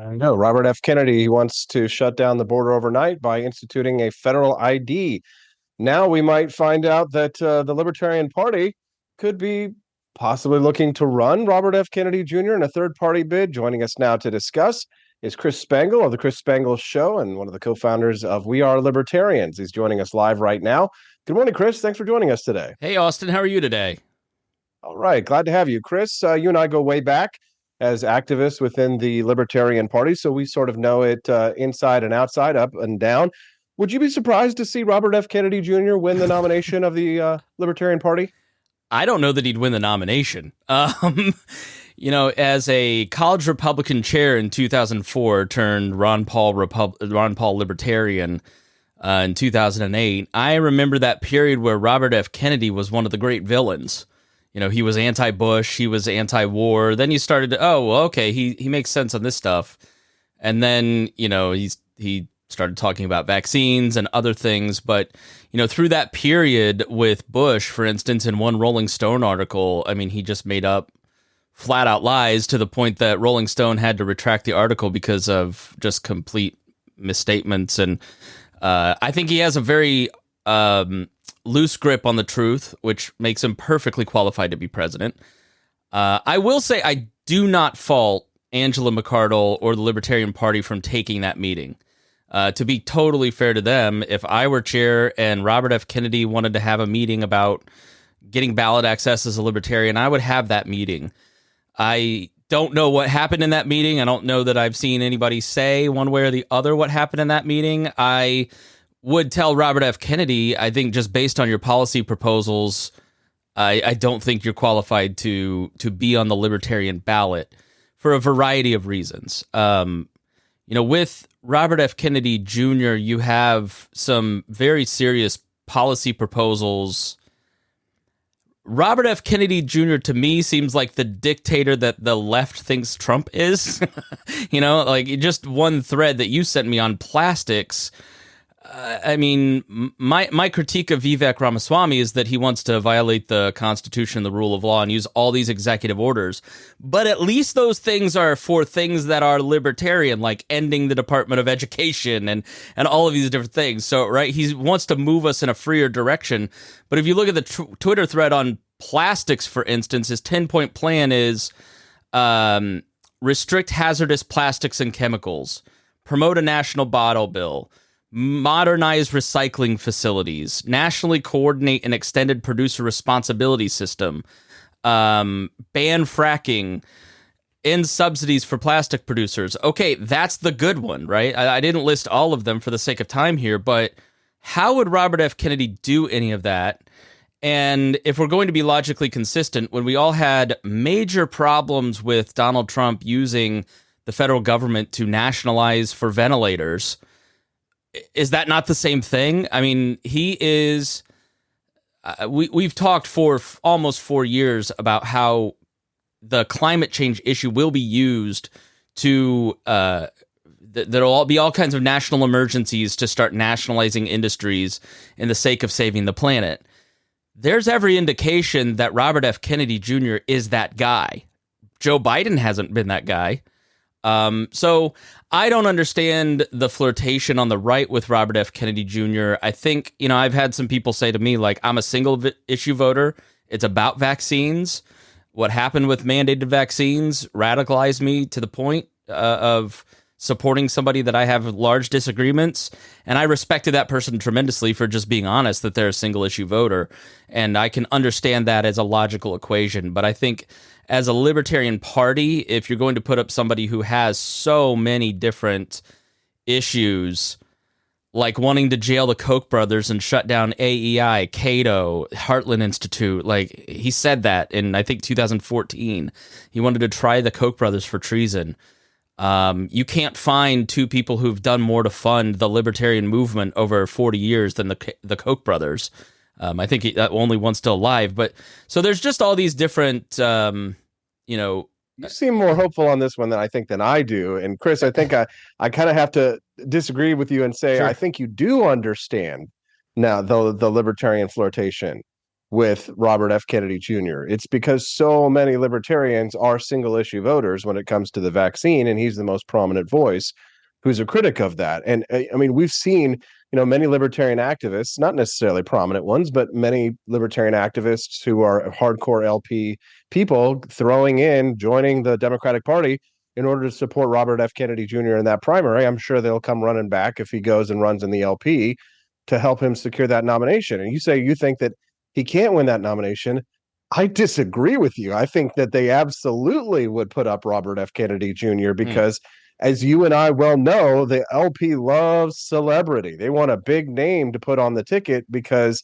I know. Robert F. Kennedy, he wants to shut down the border overnight by instituting a federal ID. Now we might find out that the Libertarian Party could be possibly looking to run Robert F. Kennedy Jr. in a third party bid. Joining us now to discuss is Chris Spangle of The Chris Spangle Show and one of the co founders of We Are Libertarians. He's joining us live right now. Good morning, Chris. Thanks for joining us today. Hey, Austin, how are you today? All right. Glad to have you, Chris. You and I go way back as activists within the Libertarian Party, so we sort of know it inside and outside, up and down. Would you be surprised to see Robert F. Kennedy Jr. win the nomination of the Libertarian Party? I don't know that he'd win the nomination. As a college Republican chair in 2004, turned Ron Paul Libertarian in 2008, I remember that period where Robert F. Kennedy was one of the great villains. You know, he was anti-Bush, he was anti-war. Then you started to, okay, he makes sense on this stuff. And then, he started talking about vaccines and other things. But, through that period with Bush, for instance, in one Rolling Stone article, I mean, he just made up flat out lies to the point that Rolling Stone had to retract the article because of just complete misstatements. And I think he has a very loose grip on the truth, which makes him perfectly qualified to be president. I will say I do not fault Angela McArdle or the Libertarian Party from taking that meeting. To be totally fair to them, if I were chair and Robert F. Kennedy wanted to have a meeting about getting ballot access as a libertarian, I would have that meeting. I don't know what happened in that meeting. I don't know that I've seen anybody say one way or the other what happened in that meeting. I would tell Robert F. Kennedy, I think just based on your policy proposals, I don't think you're qualified to be on the libertarian ballot for a variety of reasons. With Robert F. Kennedy Jr., you have some very serious policy proposals. Robert F. Kennedy Jr. to me seems like the dictator that the left thinks Trump is. Like just one thread that you sent me on plastics. My critique of Vivek Ramaswamy is that he wants to violate the Constitution, the rule of law, and use all these executive orders. But at least those things are for things that are libertarian, like ending the Department of Education and all of these different things. So, right, he wants to move us in a freer direction. But if you look at the Twitter thread on plastics, for instance, his 10-point plan is restrict hazardous plastics and chemicals, promote a national bottle bill, modernize recycling facilities, nationally coordinate an extended producer responsibility system, ban fracking, end subsidies for plastic producers. Okay, that's the good one, right? I didn't list all of them for the sake of time here, but how would Robert F. Kennedy do any of that? And if we're going to be logically consistent, when we all had major problems with Donald Trump using the federal government to nationalize for ventilators, is that not the same thing? I mean, he is. We've talked for almost 4 years about how the climate change issue will be used to. There'll be all kinds of national emergencies to start nationalizing industries in the sake of saving the planet. There's every indication that Robert F. Kennedy Jr. is that guy. Joe Biden hasn't been that guy. So I don't understand the flirtation on the right with Robert F. Kennedy Jr. I think, I've had some people say to me, like, I'm a single issue voter. It's about vaccines. What happened with mandated vaccines radicalized me to the point of supporting somebody that I have large disagreements. And I respected that person tremendously for just being honest that they're a single issue voter. And I can understand that as a logical equation. But I think as a Libertarian Party, if you're going to put up somebody who has so many different issues, like wanting to jail the Koch brothers and shut down AEI, Cato, Heartland Institute, like he said that in, I think, 2014. He wanted to try the Koch brothers for treason. You can't find two people who've done more to fund the libertarian movement over 40 years than the Koch brothers. I think only one's still alive. But so there's just all these different, You seem more hopeful on this one than I do. And Chris, I think I kind of have to disagree with you and say, Sure. I think you do understand now the libertarian flirtation with Robert F. Kennedy Jr. It's because so many libertarians are single issue voters when it comes to the vaccine, and he's the most prominent voice who's a critic of that. And I mean, we've seen, many libertarian activists, not necessarily prominent ones, but many libertarian activists who are hardcore LP people joining the Democratic Party in order to support Robert F. Kennedy Jr. in that primary. I'm sure they'll come running back if he goes and runs in the LP to help him secure that nomination. And you say you think that he can't win that nomination. I disagree with you. I think that they absolutely would put up Robert F. Kennedy Jr. because, as you and I well know, the LP loves celebrity. They want a big name to put on the ticket because,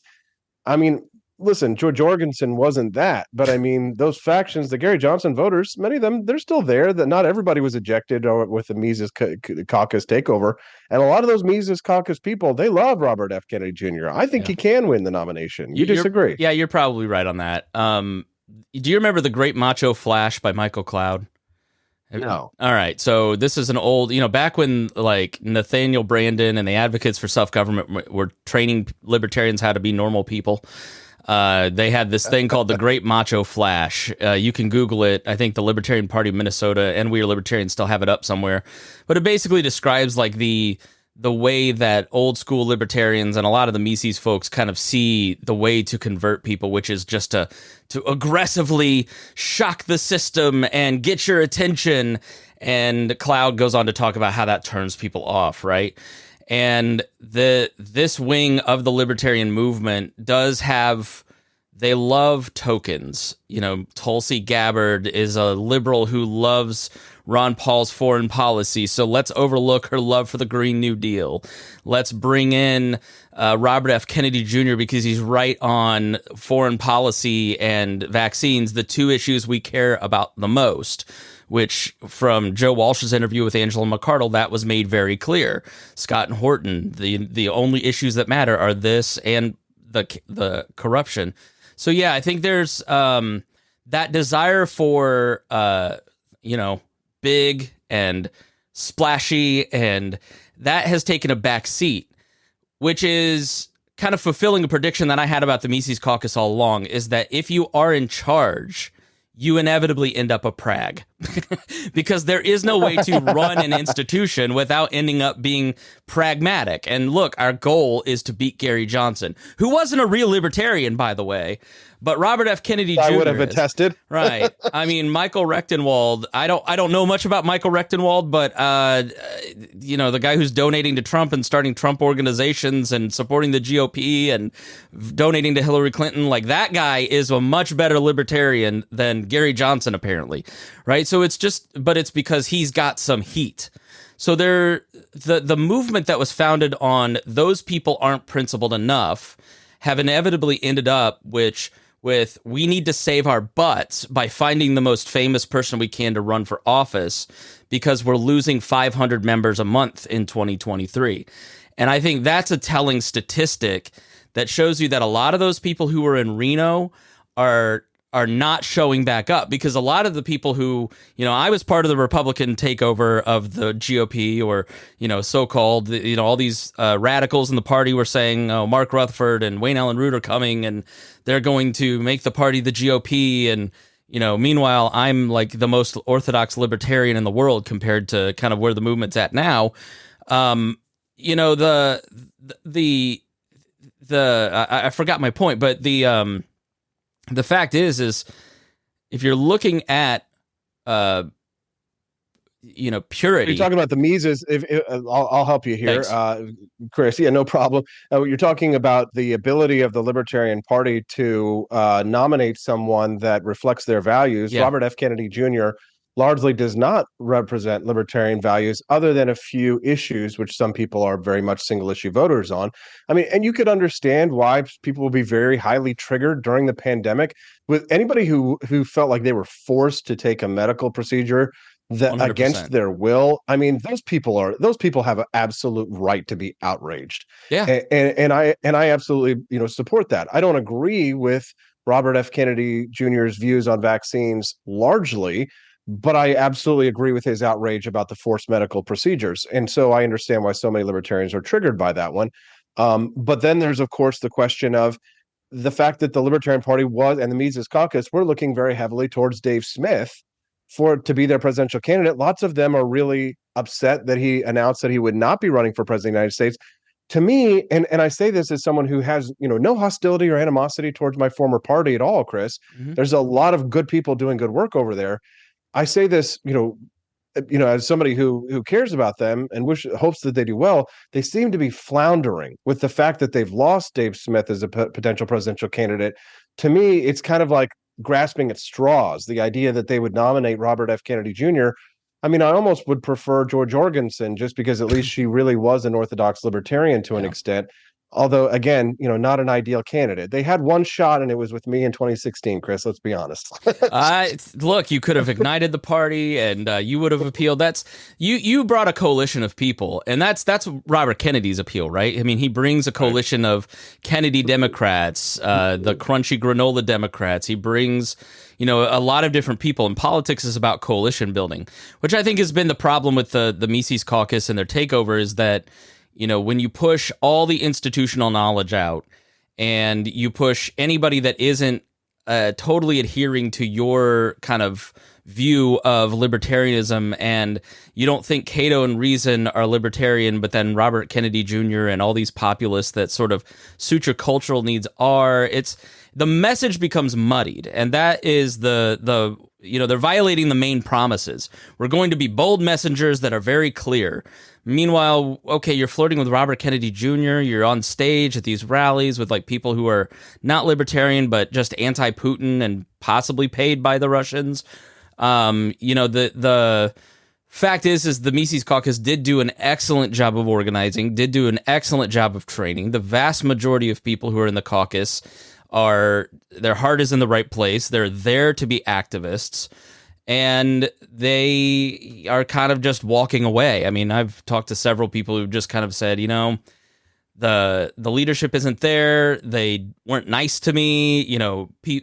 I mean, listen, George Jorgensen wasn't that, but I mean, those factions, the Gary Johnson voters, many of them, they're still there. That not everybody was ejected with the Mises Caucus takeover, and a lot of those Mises Caucus people, they love Robert F. Kennedy Jr. I think he can win the nomination. You disagree? Yeah, you're probably right on that. Do you remember The Great Macho Flash by Michael Cloud? No. All right. So this is an old, back when like Nathaniel Brandon and the Advocates for Self-Government were training libertarians how to be normal people. They had this thing called the Great Macho Flash. You can Google it. I think the Libertarian Party of Minnesota and We Are Libertarians still have it up somewhere. But it basically describes like the way that old school libertarians and a lot of the Mises folks kind of see the way to convert people, which is just to aggressively shock the system and get your attention. And Cloud goes on to talk about how that turns people off, right? And this wing of the libertarian movement does have, they love tokens. Tulsi Gabbard is a liberal who loves Ron Paul's foreign policy, so let's overlook her love for the Green New Deal. Let's bring in Robert F. Kennedy Jr. because he's right on foreign policy and vaccines, the two issues we care about the most, which from Joe Walsh's interview with Angela McArdle, that was made very clear. Scott and Horton, the only issues that matter are this and the corruption. So yeah, I think there's that desire for big and splashy, and that has taken a back seat, which is kind of fulfilling a prediction that I had about the Mises Caucus all along, is that if you are in charge, you inevitably end up a prag because there is no way to run an institution without ending up being pragmatic. And look, our goal is to beat Gary Johnson, who wasn't a real libertarian, by the way, but Robert F. Kennedy Jr. I would have attested. Right. I mean, Michael Rechtenwald, I don't know much about Michael Rechtenwald, but the guy who's donating to Trump and starting Trump organizations and supporting the GOP and donating to Hillary Clinton, like that guy is a much better libertarian than Gary Johnson, apparently. Right. So but it's because he's got some heat. So the movement that was founded on those people aren't principled enough have inevitably ended up with we need to save our butts by finding the most famous person we can to run for office because we're losing 500 members a month in 2023. And I think that's a telling statistic that shows you that a lot of those people who were in Reno are not showing back up, because a lot of the people who, I was part of the Republican takeover of the GOP, or, so-called, all these radicals in the party were saying, oh, Mark Rutherford and Wayne Allen Root are coming and they're going to make the party the GOP. And, meanwhile, I'm like the most orthodox libertarian in the world compared to kind of where the movement's at now. I forgot my point, but the fact is if you're looking at, purity. You're talking about the Mises. I'll help you here, Chris. Yeah, no problem. You're talking about the ability of the Libertarian Party to nominate someone that reflects their values. Yeah. Robert F. Kennedy Jr. largely does not represent libertarian values, other than a few issues, which some people are very much single issue voters on. I mean, and you could understand why people will be very highly triggered during the pandemic with anybody who felt like they were forced to take a medical procedure that 100%. Against their will. I mean, those people have an absolute right to be outraged. Yeah. And I absolutely, support that. I don't agree with Robert F. Kennedy Jr.'s views on vaccines largely, but I absolutely agree with his outrage about the forced medical procedures. And so I understand why so many libertarians are triggered by that one. But then there's, of course, the question of, the fact that the Libertarian Party was and the Mises Caucus were looking very heavily towards Dave Smith to be their presidential candidate. Lots of them are really upset that he announced that he would not be running for president of the United States. To me, and I say this as someone who has, no hostility or animosity towards my former party at all, Chris. Mm-hmm. There's a lot of good people doing good work over there. I say this, as somebody who cares about them and hopes that they do well. They seem to be floundering with the fact that they've lost Dave Smith as a potential presidential candidate. To me, it's kind of like grasping at straws, the idea that they would nominate Robert F. Kennedy Jr. I mean, I almost would prefer George Jorgensen, just because at least she really was an orthodox libertarian to an extent. Although, again, not an ideal candidate. They had one shot, and it was with me in 2016, Chris. Let's be honest. Look, you could have ignited the party, and you would have appealed. You brought a coalition of people, and that's Robert Kennedy's appeal, right? I mean, he brings a coalition of Kennedy Democrats, the crunchy granola Democrats. He brings, a lot of different people, and politics is about coalition building, which I think has been the problem with the Mises Caucus and their takeover, is that when you push all the institutional knowledge out and you push anybody that isn't totally adhering to your kind of view of libertarianism, and you don't think Cato and Reason are libertarian, but then Robert Kennedy Jr. and all these populists that sort of suit your cultural needs are, the message becomes muddied. And that is they're violating the main promises. We're going to be bold messengers that are very clear. Meanwhile, okay, you're flirting with Robert Kennedy Jr., you're on stage at these rallies with like people who are not libertarian, but just anti-Putin and possibly paid by the Russians. The fact is the Mises Caucus did do an excellent job of organizing, did do an excellent job of training. The vast majority of people who are in the caucus their heart is in the right place. They're there to be activists. And they are kind of just walking away. I mean, I've talked to several people who've just kind of said, the leadership isn't there. They weren't nice to me.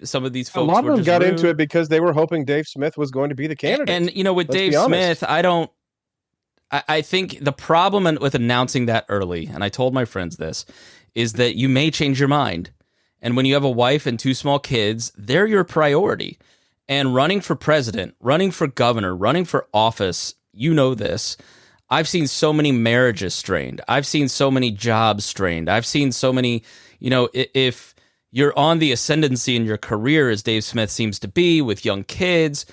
Some of these folks. A lot of them got rude. into it because they were hoping Dave Smith was going to be the candidate. And with Dave Smith, I think the problem with announcing that early, and I told my friends this, is that you may change your mind. And when you have a wife and 2 small kids, they're your priority. And running for president, running for governor, running for office, this. I've seen so many marriages strained. I've seen so many jobs strained. I've seen so many, if you're on the ascendancy in your career, as Dave Smith seems to be with young kids,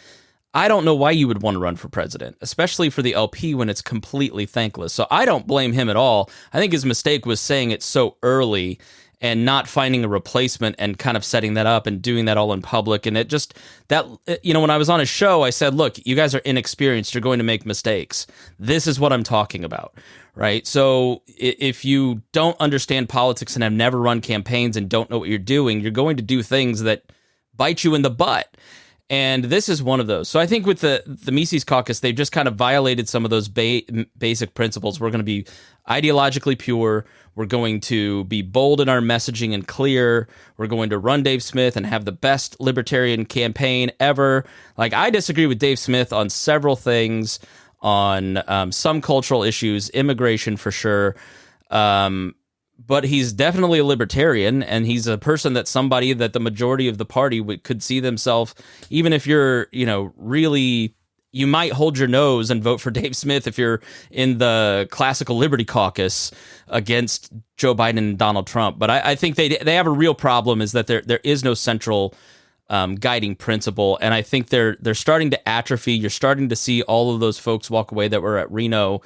I don't know why you would want to run for president, especially for the LP when it's completely thankless. So I don't blame him at all. I think his mistake was saying it so early and not finding a replacement and kind of setting that up and doing that all in public. And when I was on his show, I said, look, you guys are inexperienced. You're going to make mistakes. This is what I'm talking about, right? So if you don't understand politics and have never run campaigns and don't know what you're doing, you're going to do things that bite you in the butt. And this is one of those. So I think with the Mises Caucus, they've just kind of violated some of those basic principles. We're going to be ideologically pure. We're going to be bold in our messaging and clear. We're going to run Dave Smith and have the best libertarian campaign ever. Like, I disagree with Dave Smith on several things, on some cultural issues, immigration for sure. But he's definitely a libertarian, and he's a person that the majority of the party could see themselves, even if you're, really, you might hold your nose and vote for Dave Smith if you're in the classical Liberty Caucus against Joe Biden and Donald Trump. But I think they have a real problem, is that there is no central guiding principle, and I think they're starting to atrophy. You're starting to see all of those folks walk away that were at Reno.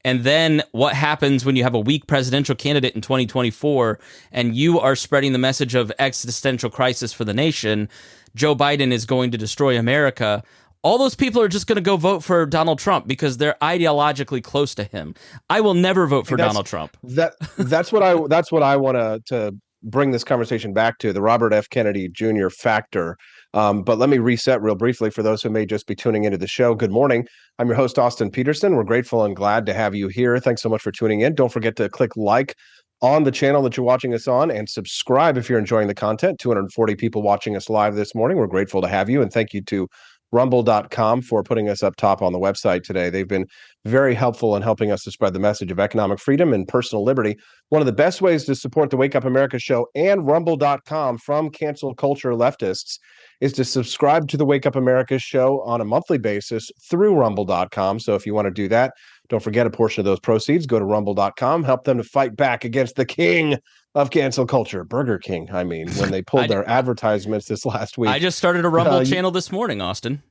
And then what happens when you have a weak presidential candidate in 2024 and you are spreading the message of existential crisis for the nation? Joe Biden is going to destroy America. All those people are just going to go vote for Donald Trump because they're ideologically close to him. I will never vote for Donald Trump. That's what I want to bring this conversation back to, the Robert F. Kennedy Jr. factor. But let me reset real briefly for those who may just be tuning into the show. Good morning. I'm your host, Austin Peterson. We're grateful and glad to have you here. Thanks so much for tuning in. Don't forget to click like on the channel that you're watching us on, and subscribe if you're enjoying the content. 240 people watching us live this morning. We're grateful to have you, and thank you to rumble.com for putting us up top on the website today. They've been very helpful in helping us to spread the message of economic freedom and personal liberty. One of the best ways to support the Wake Up America show and rumble.com from cancel culture leftists is to subscribe to the Wake Up America show on a monthly basis through rumble.com. So if you want to do that, don't forget a portion of those proceeds, go to rumble.com, help them to fight back against the king of cancel culture, Burger King. I mean, when they pulled their advertisements this last week. I just started a Rumble channel this morning, Austin.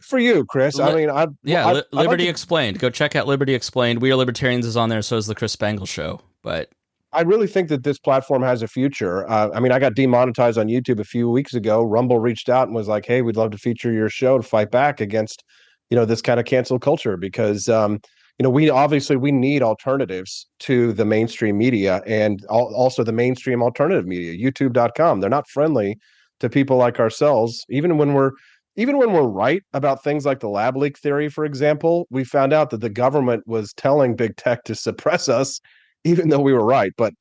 For you, Chris. Liberty Explained. Go check out Liberty Explained. We Are Libertarians is on there, so is the Chris Spangle Show. But I really think that this platform has a future. I got demonetized on YouTube a few weeks ago. Rumble reached out and was like, hey, we'd love to feature your show to fight back against, this kind of cancel culture, because we need alternatives to the mainstream media and also the mainstream alternative media, youtube.com. They're not friendly to people like ourselves. Even when we're right about things like the lab leak theory, for example, we found out that the government was telling big tech to suppress us, even though we were right. But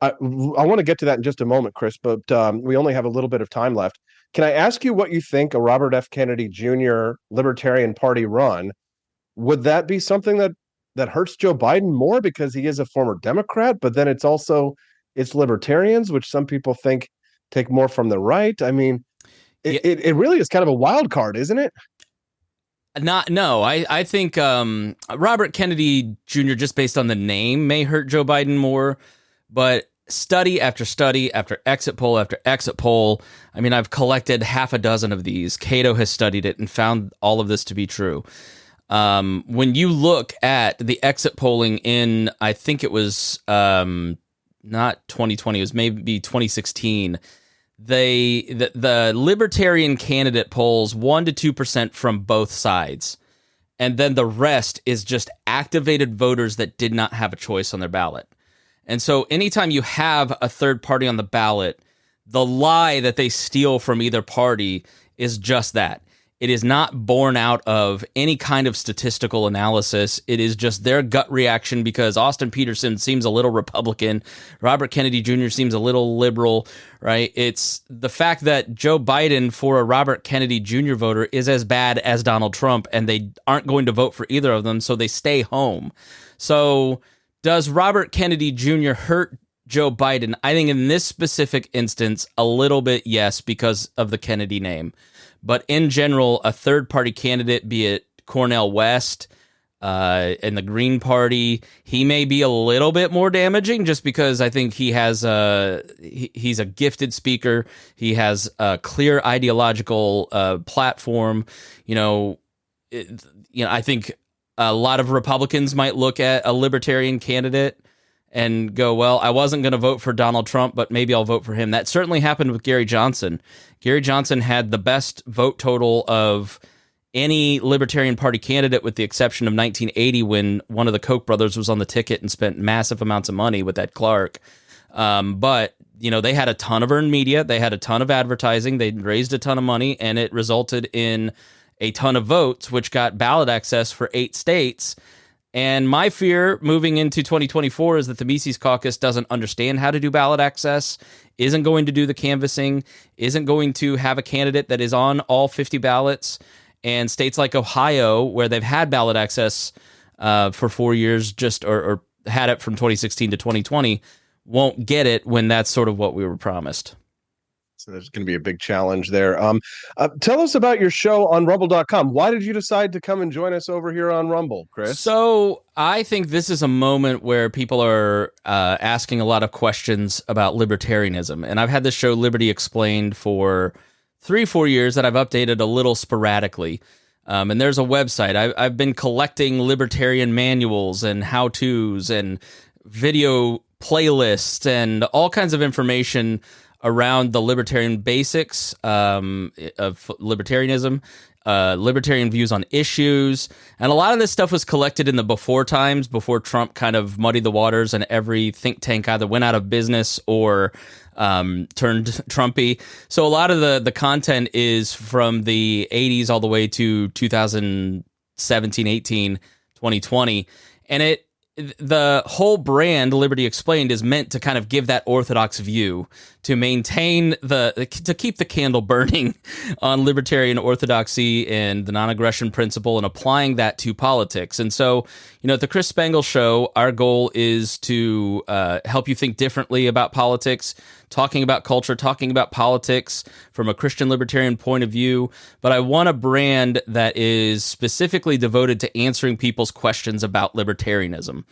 I want to get to that in just a moment, Chris, but we only have a little bit of time left. Can I ask you what you think a Robert F. Kennedy Jr. Libertarian Party run, would that be something that hurts Joe Biden more because he is a former Democrat, but then it's libertarians, which some people think take more from the right? I mean, it really is kind of a wild card, isn't it? I think Robert Kennedy Jr., just based on the name, may hurt Joe Biden more, but study after study after exit poll after exit poll, I mean, I've collected half a dozen of these. Cato has studied it and found all of this to be true. When you look at the exit polling in, I think it was not 2020, it was maybe 2016, the Libertarian candidate polls 1% to 2% from both sides, and then the rest is just activated voters that did not have a choice on their ballot. And so anytime you have a third party on the ballot, the lie that they steal from either party is just that. It is not born out of any kind of statistical analysis. It is just their gut reaction because Austin Peterson seems a little Republican. Robert Kennedy Jr. seems a little liberal, right? It's the fact that Joe Biden for a Robert Kennedy Jr. voter is as bad as Donald Trump, and they aren't going to vote for either of them, so they stay home. So does Robert Kennedy Jr. hurt Joe Biden? I think in this specific instance, a little bit, yes, because of the Kennedy name. But in general, a third-party candidate, be it Cornel West in the Green Party, he may be a little bit more damaging just because I think he has he's a gifted speaker. He has a clear ideological platform. I think a lot of Republicans might look at a libertarian candidate and go, well, I wasn't going to vote for Donald Trump, but maybe I'll vote for him. That certainly happened with Gary Johnson. Gary Johnson had the best vote total of any Libertarian Party candidate with the exception of 1980 when one of the Koch brothers was on the ticket and spent massive amounts of money with Ed Clark. But they had a ton of earned media. They had a ton of advertising. They raised a ton of money, and it resulted in a ton of votes, which got ballot access for 8 states. And my fear moving into 2024 is that the Mises Caucus doesn't understand how to do ballot access, isn't going to do the canvassing, isn't going to have a candidate that is on all 50 ballots. And states like Ohio, where they've had ballot access for 4 years, or had it from 2016 to 2020, won't get it when that's sort of what we were promised. So there's going to be a big challenge there. Tell us about your show on rumble.com. Why did you decide to come and join us over here on Rumble, Chris? So I think this is a moment where people are asking a lot of questions about libertarianism. And I've had this show Liberty Explained for 3-4 years that I've updated a little sporadically. And there's a website. I've been collecting libertarian manuals and how-tos and video playlists and all kinds of information around the libertarian basics of libertarianism, libertarian views on issues. And a lot of this stuff was collected in the before times, before Trump kind of muddied the waters and every think tank either went out of business or turned Trumpy. So a lot of the content is from the 80s all the way to 2017, 18, 2020. And the whole brand Liberty Explained is meant to kind of give that orthodox view, to maintain to keep the candle burning on libertarian orthodoxy and the non-aggression principle, and applying that to politics. And so, at the Chris Spangle Show, our goal is to help you think differently about politics, talking about culture, talking about politics from a Christian libertarian point of view. But I want a brand that is specifically devoted to answering people's questions about libertarianism.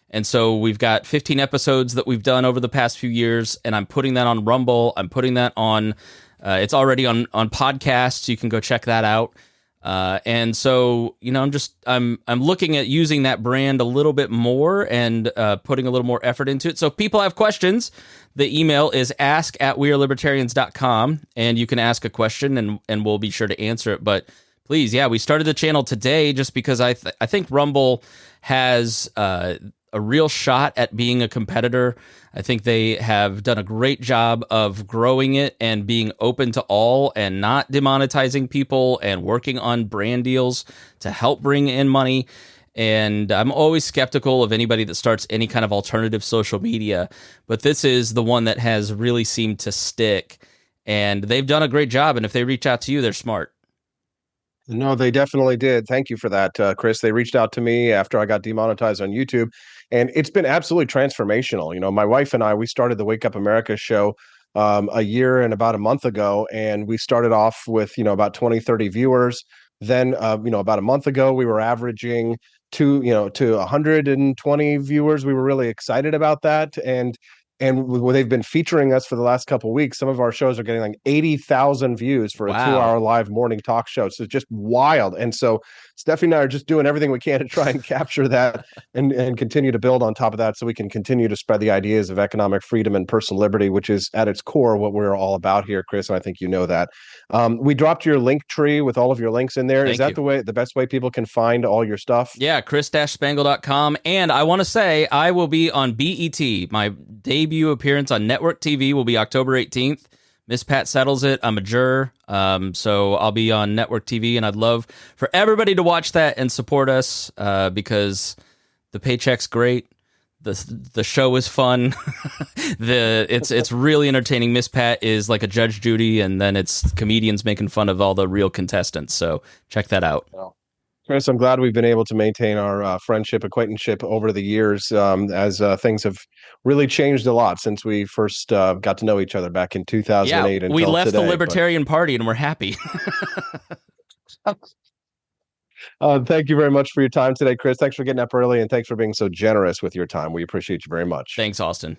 And so we've got 15 episodes that we've done over the past few years, and I'm putting that on Rumble. I'm putting that on, it's already on podcasts. You can go check that out. And so, I'm looking at using that brand a little bit more and putting a little more effort into it. So if people have questions, the email is ask@wearelibertarians.com, and you can ask a question and we'll be sure to answer it. But please, we started the channel today just because I think Rumble has a real shot at being a competitor. I think they have done a great job of growing it and being open to all and not demonetizing people and working on brand deals to help bring in money. And I'm always skeptical of anybody that starts any kind of alternative social media, but this is the one that has really seemed to stick, and they've done a great job. And if they reach out to you, they're smart. No, they definitely did. Thank you for that, Chris. They reached out to me after I got demonetized on YouTube, and it's been absolutely transformational. My wife and I, we started the Wake Up America show a year and about a month ago, and we started off with, about 20, 30 viewers. Then, about a month ago, we were averaging to 120 viewers. We were really excited about that. And they've been featuring us for the last couple of weeks. Some of our shows are getting like 80,000 views for a 2-hour live morning talk show. So it's just wild. And so Steffi and I are just doing everything we can to try and capture that and continue to build on top of that so we can continue to spread the ideas of economic freedom and personal liberty, which is at its core what we're all about here, Chris. And I think you know that. We dropped your link tree with all of your links in there. Is that the best way people can find all your stuff? Yeah, chris-spangle.com. And I want to say I will be on BET. My debut appearance on network TV will be October 18th. Miss Pat settles it. I'm a juror. So I'll be on network TV, and I'd love for everybody to watch that and support us because the paycheck's great. The show is fun. It's really entertaining. Miss Pat is like a Judge Judy, and then it's comedians making fun of all the real contestants. So check that out. Well, Chris, I'm glad we've been able to maintain our friendship, acquaintanceship over the years as things have really changed a lot since we first got to know each other back in 2008. Yeah, we left the Libertarian Party and we're happy. Thank you very much for your time today, Chris. Thanks for getting up early, and thanks for being so generous with your time. We appreciate you very much. Thanks, Austin.